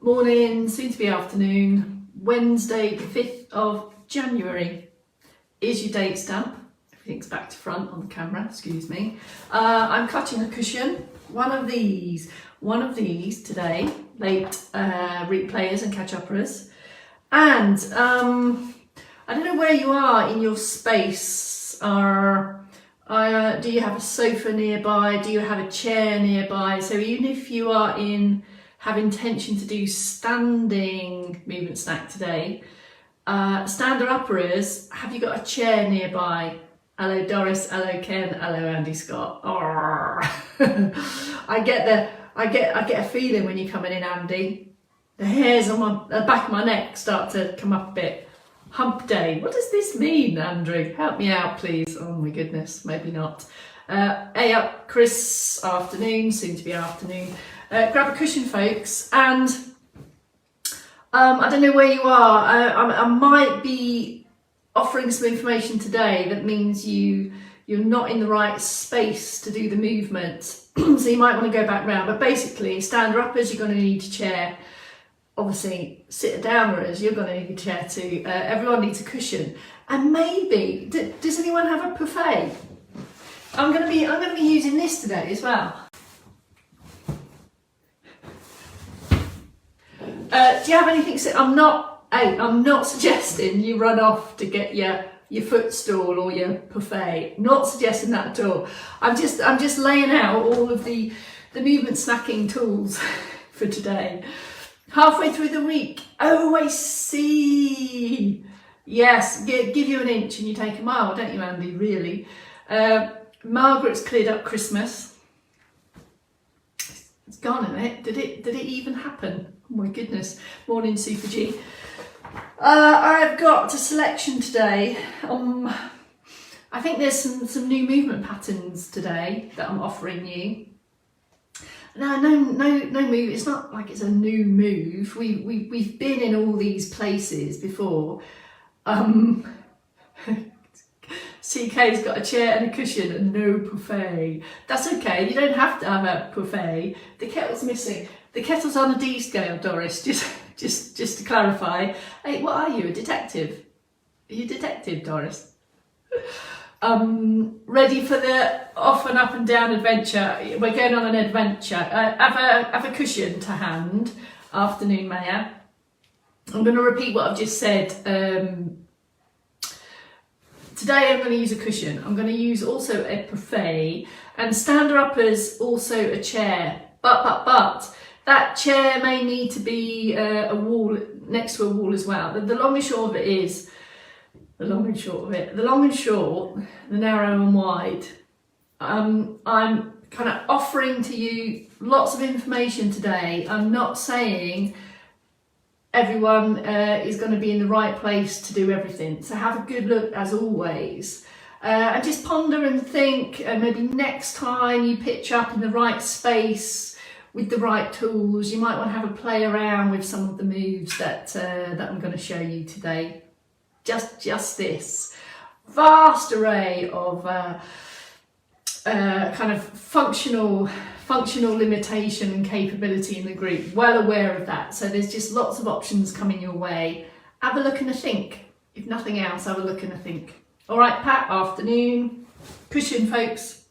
Morning, soon to be afternoon, Wednesday the 5th of January. Is your date stamp. Everything's back to front on the camera, excuse me. I'm cutting a cushion, one of these today, late replayers and catch-uppers. And I don't know where you are in your space. Do you have a sofa nearby? Do you have a chair nearby? So even if you are have intention to do standing movement snack today, stander-uppers, have you got a chair nearby? Hello Doris, hello Ken, hello Andy Scott. I get a feeling when you're coming in, Andy. The hairs on the back of my neck start to come up a bit. Hump day. What does this mean, Andrew? Help me out, please. Oh my goodness, maybe not. Hey up, Chris. Afternoon, soon to be afternoon. Grab a cushion, folks, and I don't know where you are. I might be offering some information today that means you're not in the right space to do the movement, so you might want to go back round. But basically, stander-uppers, you're going to need a chair. Obviously, sit-downers, you're going to need a chair too. Everyone needs a cushion, and maybe does anyone have a buffet? I'm going to be using this today as well. Do you have anything? I'm not suggesting you run off to get your footstool or your buffet. Not suggesting that at all. I'm just laying out all of the movement snacking tools for today. Halfway through the week. Oh, I see. Yes, give you an inch and you take a mile, don't you, Andy? Really? Margaret's cleared up Christmas. It's gone, isn't it? Did it even happen? Oh my goodness. Morning, Super G. I've got a selection today. I think there's some new movement patterns today that I'm offering you. No move. It's not like it's a new move. We've been in all these places before. CK's got a chair and a cushion and no buffet. That's okay. You don't have to have a buffet. The kettle's missing. The kettle's on a D scale, Doris. Just to clarify. Hey, what are you? A detective? Are you a detective, Doris? Ready for the off and up and down adventure. We're going on an adventure. Have a cushion to hand. Afternoon, Maya. I'm going to repeat what I've just said. Today I'm going to use a cushion. I'm going to use also a buffet, and stander-uppers also a chair. But that chair may need to be a wall next to a wall as well. The long and short of it is. The long and short, the narrow and wide. I'm kind of offering to you lots of information today. I'm not saying everyone is going to be in the right place to do everything. So have a good look as always. And just ponder and think, and maybe next time you pitch up in the right space with the right tools, you might want to have a play around with some of the moves that I'm going to show you today. Just this vast array of kind of functional limitation and capability in the group. Well aware of that. So there's just lots of options coming your way. Have a look and a think. If nothing else, have a look and a think. All right, Pat, afternoon. Cushion, folks.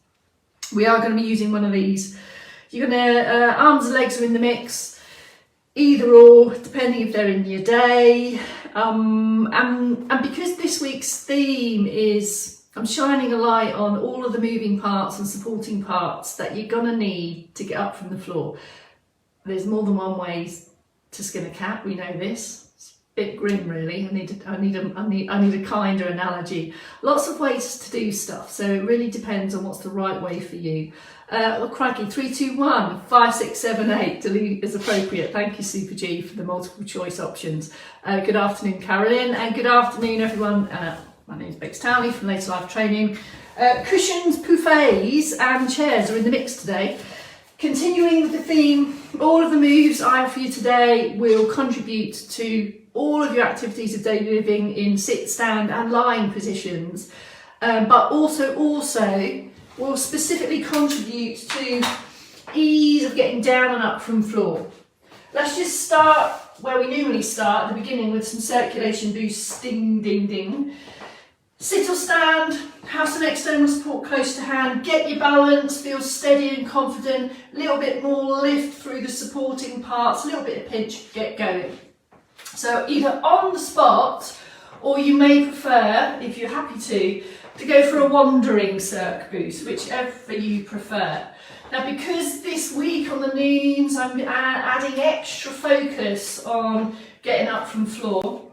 We are going to be using one of these. You're going to, arms and legs are in the mix. Either or, depending if they're in your day. And because this week's theme is, I'm shining a light on all of the moving parts and supporting parts that you're gonna need to get up from the floor. There's more than one way to skin a cat. We know this. It's a bit grim, really. I need a kinder analogy. Lots of ways to do stuff, so it really depends on what's the right way for you. Crikey, 3, 2, 1, 5, 6, 7, 8, delete is appropriate. Thank you, Super G, for the multiple choice options. Good afternoon, Carolyn, and good afternoon, everyone. My name is Bex Townley from Later Life Training. Cushions, buffets, and chairs are in the mix today. Continuing with the theme, all of the moves I offer you today will contribute to all of your activities of daily living in sit, stand, and lying positions, but also will specifically contribute to ease of getting down and up from floor. Let's just start where we normally start at the beginning with some circulation boosts. Ding, ding, ding. Sit or stand, have some external support close to hand, get your balance, feel steady and confident, a little bit more lift through the supporting parts, a little bit of pinch, get going. So either on the spot, or you may prefer, if you're happy to go for a wandering circ boost, whichever you prefer. Now, because this week on the knees, I'm adding extra focus on getting up from floor.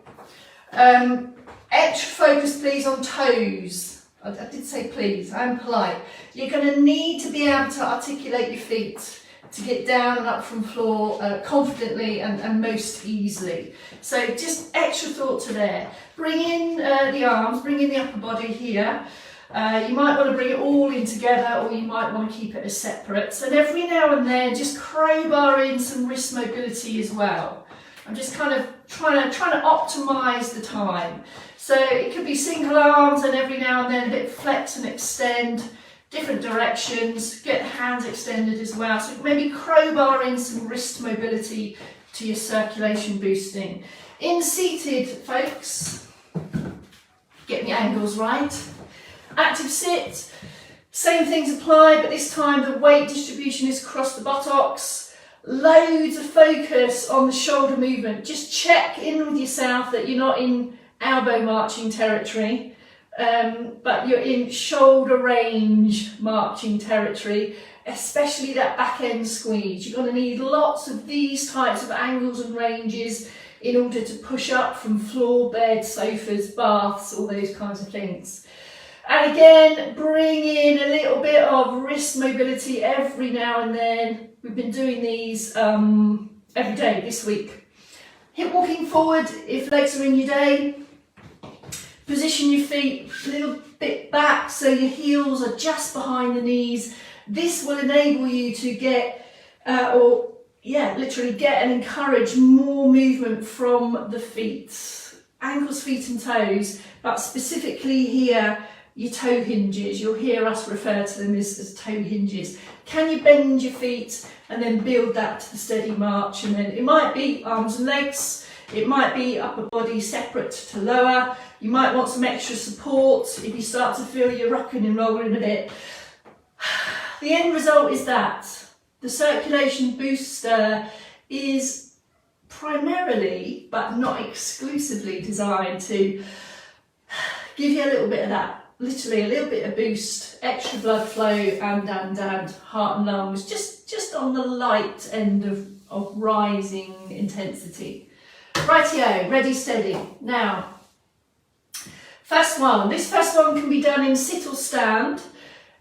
Extra focus, please, on toes. I did say please, I'm polite. You're going to need to be able to articulate your feet to get down and up from floor confidently and most easily. So just extra thought to there. Bring in the arms, bring in the upper body here. You might want to bring it all in together, or you might want to keep it as separate. So every now and then, just crowbar in some wrist mobility as well. I'm just kind of trying to optimise the time. So it could be single arms, and every now and then a bit flex and extend, different directions, get the hands extended as well. So maybe crowbar in some wrist mobility to your circulation boosting. In seated, folks, get the angles right. Active sit, same things apply, but this time the weight distribution is across the buttocks. Loads of focus on the shoulder movement. Just check in with yourself that you're not in elbow marching territory, but you're in shoulder range marching territory, especially that back end squeeze. You're going to need lots of these types of angles and ranges in order to push up from floor, bed, sofas, baths, all those kinds of things. And again, bring in a little bit of wrist mobility every now and then. We've been doing these every day this week. Hip walking forward if legs are in your day. Position your feet a little bit back so your heels are just behind the knees. This will enable you to get, literally get and encourage more movement from the feet. Ankles, feet and toes, but specifically here, your toe hinges. You'll hear us refer to them as toe hinges. Can you bend your feet and then build that to the steady march? And then it might be arms and legs, it might be upper body separate to lower. You might want some extra support if you start to feel you're rocking and rolling a bit. The end result is that the circulation booster is primarily, but not exclusively, designed to give you a little bit of that. Literally a little bit of boost, extra blood flow and heart and lungs, just on the light end of rising intensity. Rightio, ready, steady. Now, first one. This first one can be done in sit or stand.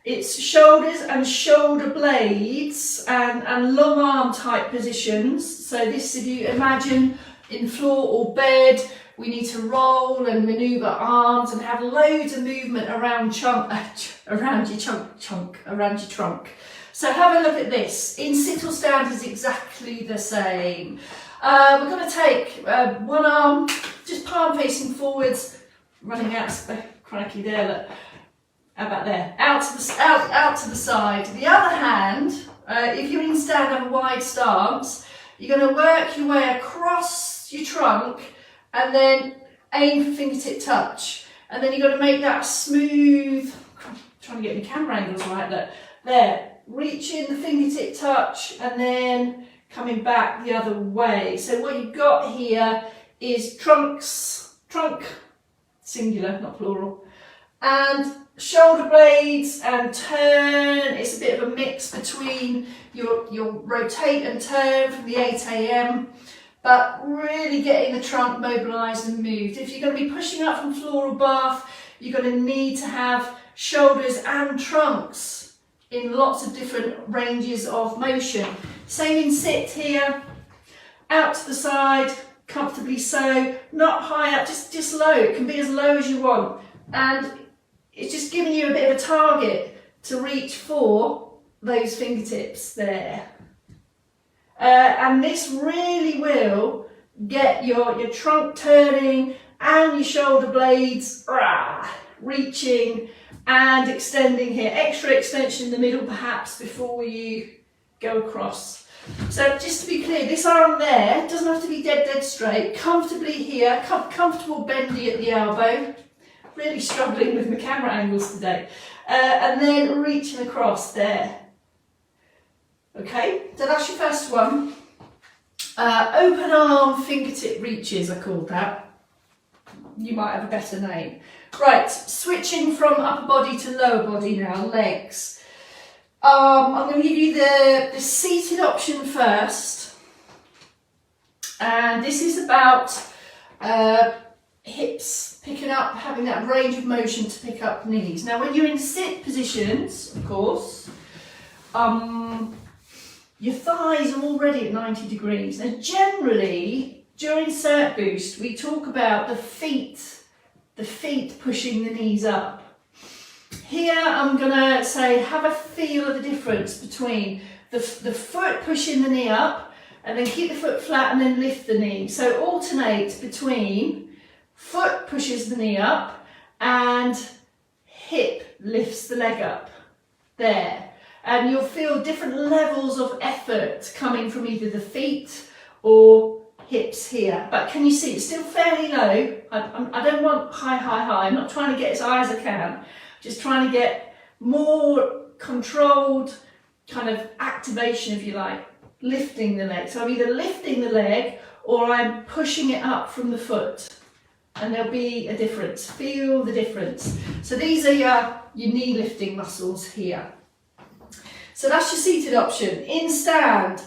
It's shoulders and shoulder blades and long arm type positions. So this, if you imagine in floor or bed, we need to roll and manoeuvre arms and have loads of movement around your trunk. So have a look at this. In sit or stand is exactly the same. We're going to take one arm, just palm facing forwards, running out, crikey there, look. How about there? Out to the side. The other hand, if you're in stand, have a wide stance. You're going to work your way across your trunk and then aim for fingertip touch. And then you've got to make that smooth, I'm trying to get my camera angles right there. Reach in the fingertip touch and then coming back the other way. So what you've got here is trunk, singular, not plural, and shoulder blades and turn. It's a bit of a mix between your rotate and turn from the 8 AM, but really getting the trunk mobilised and moved. If you're going to be pushing up from floor or bath, you're going to need to have shoulders and trunks in lots of different ranges of motion. Same in sit here, out to the side, comfortably so, not high up, just low. It can be as low as you want. And it's just giving you a bit of a target to reach for those fingertips there. And this really will get your trunk turning and your shoulder blades reaching and extending here. Extra extension in the middle perhaps before you go across. So just to be clear, this arm there doesn't have to be dead straight, comfortably here, comfortable bendy at the elbow. Really struggling with my camera angles today. And then reaching across there. Okay, so that's your first one. Open arm fingertip reaches, I called that. You might have a better name. Right, switching from upper body to lower body now, legs. I'm going to give you the seated option first. And this is about hips picking up, having that range of motion to pick up knees. Now when you're in sit positions, of course, your thighs are already at 90 degrees. Now generally, during Cert Boost, we talk about the feet pushing the knees up. Here I'm going to say have a feel of the difference between the foot pushing the knee up and then keep the foot flat and then lift the knee. So alternate between foot pushes the knee up and hip lifts the leg up. There. And you'll feel different levels of effort coming from either the feet or hips here. But can you see it's still fairly low? I don't want high. I'm not trying to get as high as I can. Just trying to get more controlled kind of activation, if you like, lifting the leg. So I'm either lifting the leg or I'm pushing it up from the foot. And there'll be a difference. Feel the difference. So these are your knee lifting muscles here. So that's your seated option. In stand,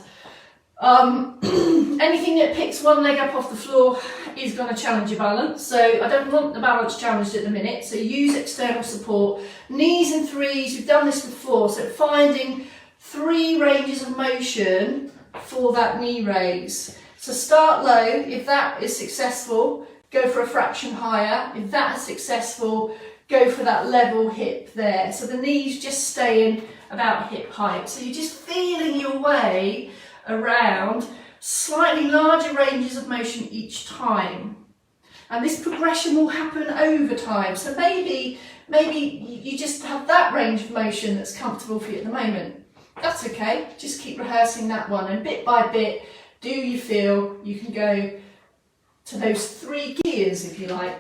anything that picks one leg up off the floor is going to challenge your balance. So I don't want the balance challenged at the minute. So use external support. Knees in threes, we've done this before. So finding 3 ranges of motion for that knee raise. So start low. If that is successful, go for a fraction higher. If that is successful, go for that level hip there. So the knees just staying about hip height. So you're just feeling your way around slightly larger ranges of motion each time. And this progression will happen over time. So maybe you just have that range of motion that's comfortable for you at the moment. That's okay. Just keep rehearsing that one. And bit by bit, do you feel you can go to those 3 gears, if you like.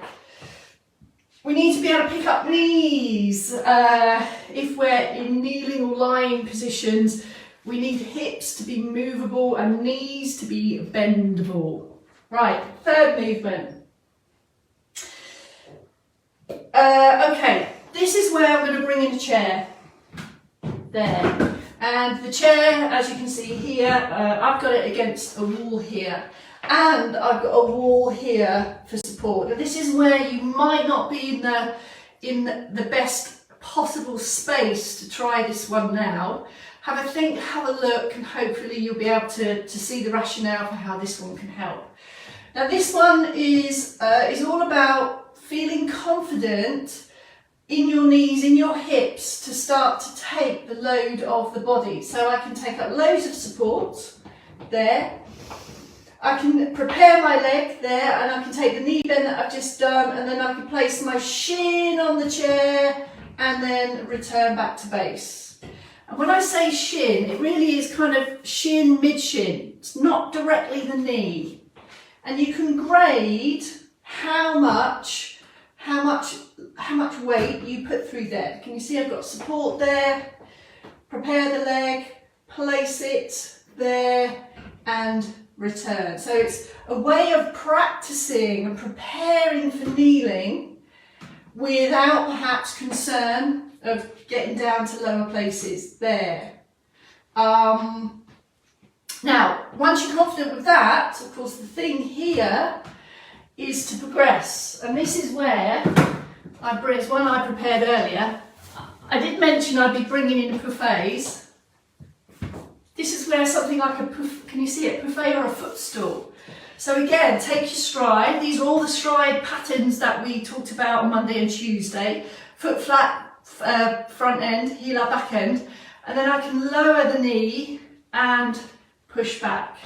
We need to be able to pick up knees. If we're in kneeling or lying positions, we need hips to be movable and knees to be bendable. Right, third movement. Okay, this is where I'm going to bring in a chair. There. And the chair, as you can see here, I've got it against a wall here. And I've got a wall here for support. Now this is where you might not be in the best possible space to try this one now. Have a think, have a look, and hopefully you'll be able to see the rationale for how this one can help. Now this one is all about feeling confident in your knees, in your hips, to start to take the load of the body. So I can take up loads of support there. I can prepare my leg there, and I can take the knee bend that I've just done, and then I can place my shin on the chair and then return back to base. And when I say shin, it really is kind of shin, mid-shin. It's not directly the knee. And you can grade how much weight you put through there. Can you see I've got support there, prepare the leg, place it there, and return. So it's a way of practicing and preparing for kneeling without perhaps concern of getting down to lower places there. Now, once you're confident with that, of course, the thing here is to progress. And this is where it's one I prepared earlier. I did mention I'd be bringing in buffets. This is where something like can you see it, buffet or a footstool. So again, take your stride. These are all the stride patterns that we talked about on Monday and Tuesday. Foot flat, front end, heel up, back end. And then I can lower the knee and push back.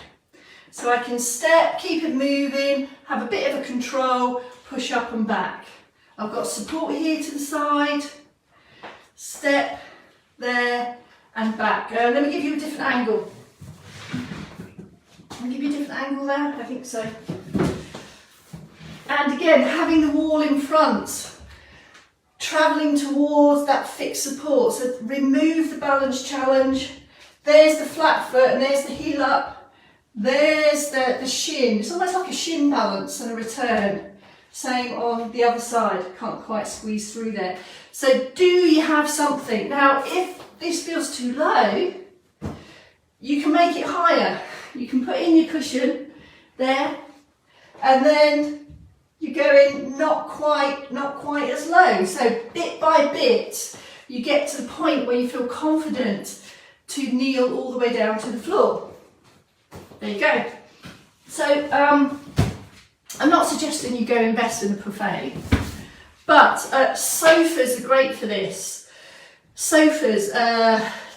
So I can step, keep it moving, have a bit of a control, push up and back. I've got support here to the side, step there and back. Let me give you a different angle. I'll give you a different angle there, I think so. And again, having the wall in front, travelling towards that fixed support. So remove the balance challenge. There's the flat foot and there's the heel up. There's the shin. It's almost like a shin balance and a return. Same on the other side. Can't quite squeeze through there. So do you have something? Now, if this feels too low, you can make it higher. You can put in your cushion there, and then you're going not quite as low. So bit by bit, you get to the point where you feel confident to kneel all the way down to the floor. There you go. So I'm not suggesting you go invest in a buffet, but sofas are great for this. Sofas,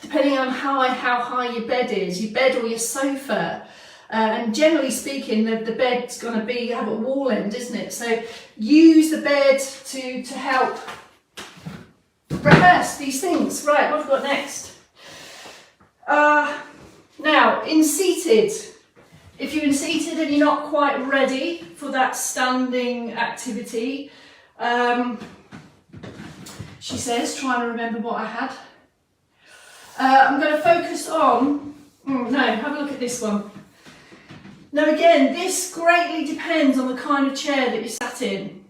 depending on how high your bed is, your bed or your sofa, and generally speaking, the bed's going to have a wall end, isn't it? So use the bed to help rehearse these things. Right, what have we got next? Now, in seated. If you're in seated and you're not quite ready for that standing activity, she says, trying to remember what I had. I'm going to focus on, have a look at this one. Now again, this greatly depends on the kind of chair that you're sat in.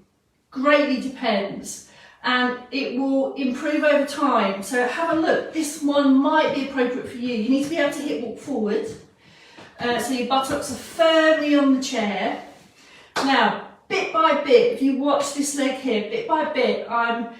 Greatly depends. And it will improve over time. So have a look. This one might be appropriate for you. You need to be able to hip walk forward. So your buttocks are firmly on the chair. Now, bit by bit, if you watch this leg here, bit by bit, I'm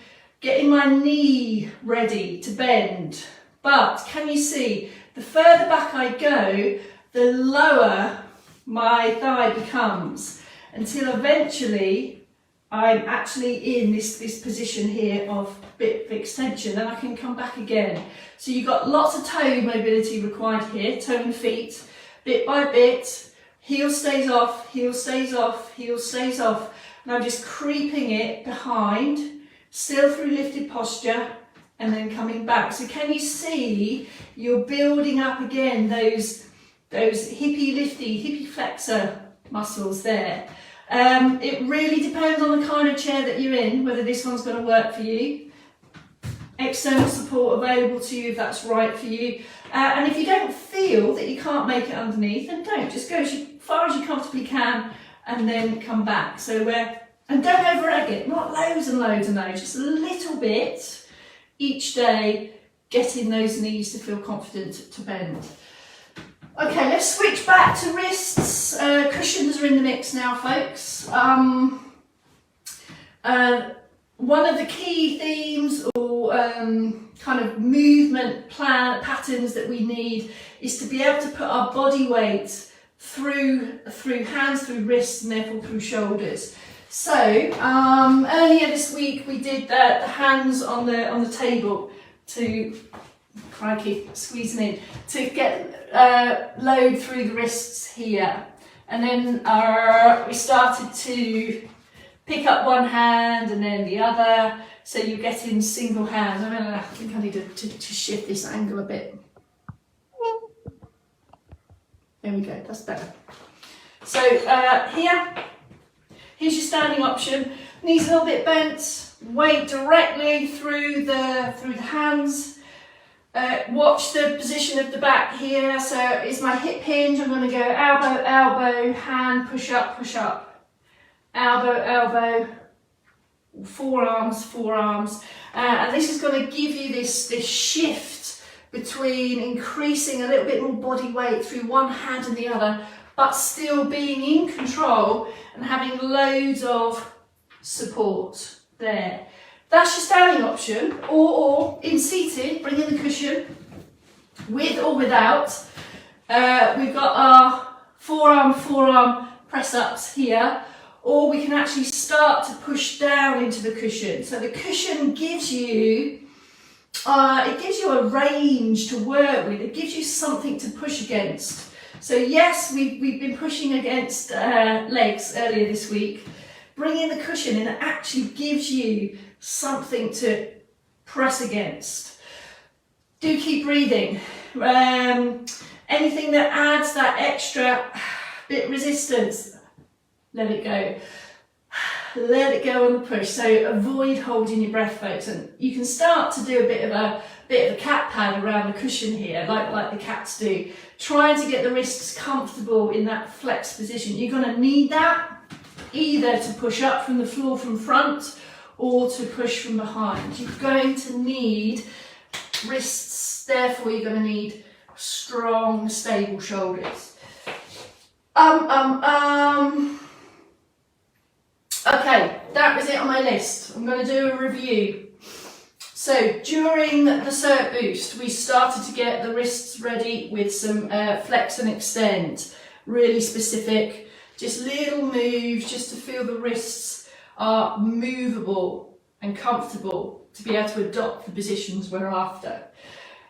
getting my knee ready to bend. But can you see, the further back I go, the lower my thigh becomes, until eventually I'm actually in this position here of bit extension, and I can come back again. So you've got lots of toe mobility required here, toe and feet. Bit by bit, heel stays off, heel stays off, heel stays off. And I'm just creeping it behind, still through lifted posture, and then coming back. So can you see you're building up again those hippie flexor muscles there. It really depends on the kind of chair that you're in, whether this one's going to work for you. External support available to you if that's right for you. And if you don't feel that you can't make it underneath, then don't. Just go as far as you comfortably can and then come back. So and don't over-egg it, not loads and loads and loads, just a little bit each day, getting those knees to feel confident to bend. Okay, let's switch back to wrists. Cushions are in the mix now, folks. One of the key themes or kind of movement patterns that we need is to be able to put our body weight through hands, through wrists, and therefore through shoulders. So earlier this week we did the hands on the table to, crikey, squeezing in, to get load through the wrists here, and then we started to pick up one hand and then the other, so you get in single hands. I think I need to shift this angle a bit. There we go, that's better. So here's your standing option. Knees a little bit bent, weight directly through the hands. Watch the position of the back here. So is my hip hinge. I'm going to go elbow, elbow, hand, push up, push up. Elbow, elbow, forearms, forearms. And this is going to give you this shift between increasing a little bit more body weight through one hand and the other, but still being in control and having loads of support there. That's your standing option, or in seated, bring in the cushion, with or without. We've got our forearm press ups here, or we can actually start to push down into the cushion. So the cushion gives you, a range to work with. It gives you something to push against. So yes, we've been pushing against legs earlier this week. Bring in the cushion and it actually gives you something to press against. Do keep breathing. Anything that adds that extra bit of resistance, let it go. Let it go on the push. So avoid holding your breath, folks. And you can start to do a bit of a cat pad around the cushion here, like the cats do. Trying to get the wrists comfortable in that flex position. You're going to need that either to push up from the floor from front or to push from behind. You're going to need wrists, therefore you're going to need strong, stable shoulders. Okay, that was it on my list. I'm going to do a review. So during the cert boost, we started to get the wrists ready with some flex and extend, really specific, just little moves just to feel the wrists are movable and comfortable to be able to adopt the positions we're after.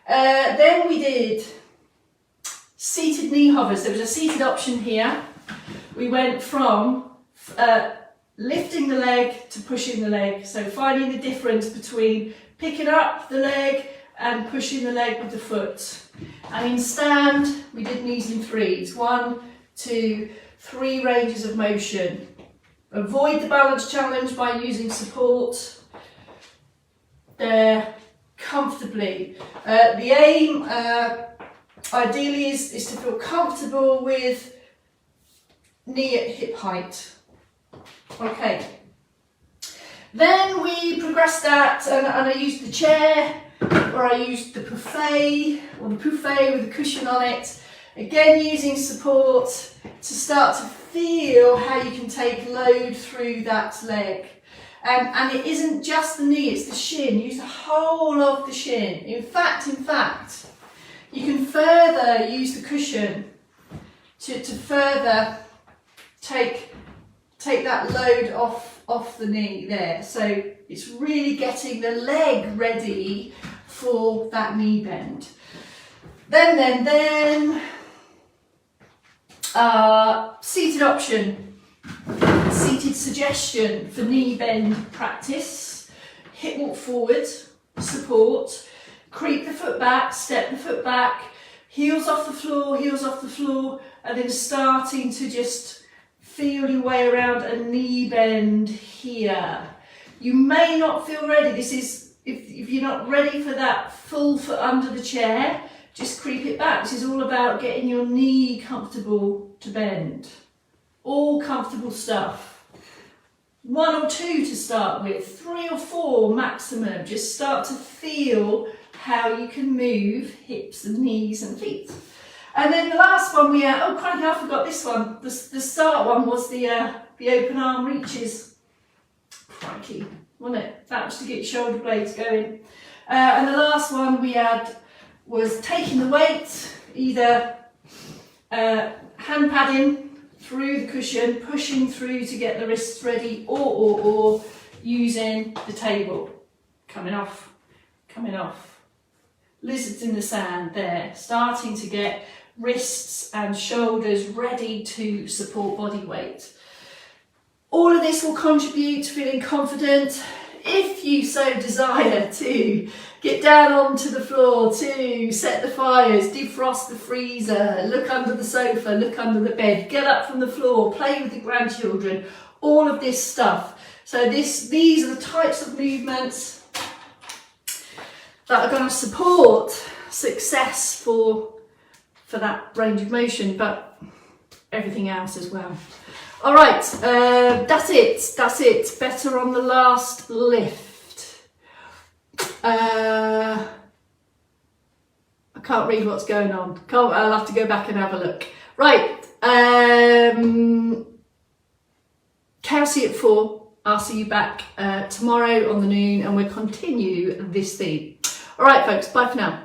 Then we did seated knee hovers. There was a seated option here. We went from lifting the leg to pushing the leg. So finding the difference between picking up the leg and pushing the leg with the foot. And in stand, we did knees in threes. 1, 2, 3 ranges of motion. Avoid the balance challenge by using support there comfortably. The aim ideally is to feel comfortable with knee at hip height. Okay, then we progressed that and I used the chair, or I used the buffet with a cushion on it, again using support to start to feel how you can take load through that leg. And it isn't just the knee, it's the shin. Use the whole of the shin. In fact, you can further use the cushion to further take that load off the knee there. So it's really getting the leg ready for that knee bend. Then seated option, seated suggestion for knee bend practice. Hip walk forward, support, creep the foot back, step the foot back, heels off the floor, and then starting to just feel your way around a knee bend here. You may not feel ready. This is, if you're not ready for that full foot under the chair, just creep it back. This is all about getting your knee comfortable to bend. All comfortable stuff. 1 or 2 to start with, 3 or 4 maximum. Just start to feel how you can move hips and knees and feet. And then the last one we had, oh crikey, I forgot this one. The start one was the open arm reaches. Crikey, wasn't it? That was to get your shoulder blades going. And the last one we had was taking the weight, either hand padding through the cushion, pushing through to get the wrists ready, or using the table. Coming off. Lizards in the sand there, starting to get wrists and shoulders ready to support body weight. All of this will contribute to feeling confident if you so desire to get down onto the floor, to set the fires, defrost the freezer, look under the sofa, look under the bed, get up from the floor, play with the grandchildren, all of this stuff. So these are the types of movements that are going to support success for that range of motion, but everything else as well. All right, that's it. Better on the last lift. I can't read what's going on. I'll have to go back and have a look. Right, Kelsey at 4. I'll see you back tomorrow on the noon, and we'll continue this theme. All right, folks, bye for now.